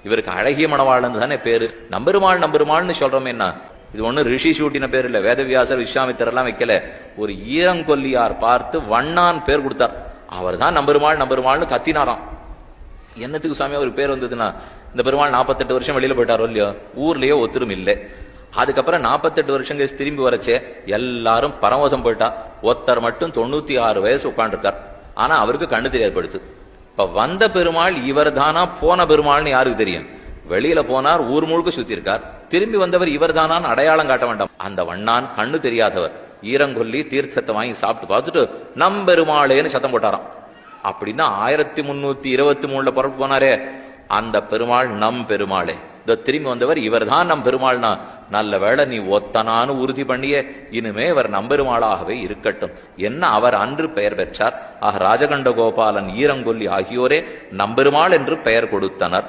இவருக்கு அழகிய மணவாளன் தானே பேரு. நம்பெருமாள் நம்பெருமாள்னு சொல்றோமே என்ன, இது ஒண்ணு ரிஷி சூட்டின பேர் இல்ல, வேதவியாசர் விஸ்வாமித்தர் எல்லாம் வைக்கல. ஒரு ஈரங்கொல்லியார் பார்த்து வண்ணான் பேர் கொடுத்தார். அவர் தான் நம்பெருமாள் நம்பெருமாள்னு கத்தினாராம். என்னத்துக்கு சுவாமி ஒரு பேர் வந்ததுன்னா, இந்த பெருமாள் 48 வருஷம் வெளியில போயிட்டாரோ இல்லையோ, ஊர்லயே ஒத்துரும் இல்லை. அதுக்கப்புறம் 48 வருஷம் கழிச்சு திரும்பி வரச்சே எல்லாரும் பரமோதம் போயிட்டா. ஒருத்தர் மட்டும் 96 வயசு உட்காந்துருக்கார். ஆனா அவருக்கு கண்ணு தெரியாது படுத்து. இப்ப வந்த பெருமாள் இவர் தானா, போன பெருமாள்னு யாருக்கு தெரியும்? வெளியில போனார், ஊர் முழுக்க சுத்தி இருக்கார். திரும்பி வந்தவர் இவர் தானான்னு அடையாளம் காட்ட வேண்டாம். அந்த வண்ணான் கண்ணு தெரியாதவர் ஈரங்கொல்லி தீர்த்தத்தை வாங்கி சாப்பிட்டு பார்த்துட்டு நம்பெருமாளேன்னு சத்தம் போட்டாராம். அப்படின்னா 1323 புறப்பு போனாரே அந்த பெருமாள் நம் பெருமாளே. இந்த திரும்பி வந்தவர் இவர் தான் நம் பெருமாள்னா, நல்ல வேளை நீ ஒத்தனான்னு உறுதி பண்ணியே, இனிமே இவர் நம்பெருமாளாகவே இருக்கட்டும் என்ன அவர் அன்று பெயர் பெற்றார். ஆக ராஜகண்ட கோபாலன் ஈரங்கொல்லி ஆகியோரே நம்பெருமாள் என்று பெயர் கொடுத்தனர்.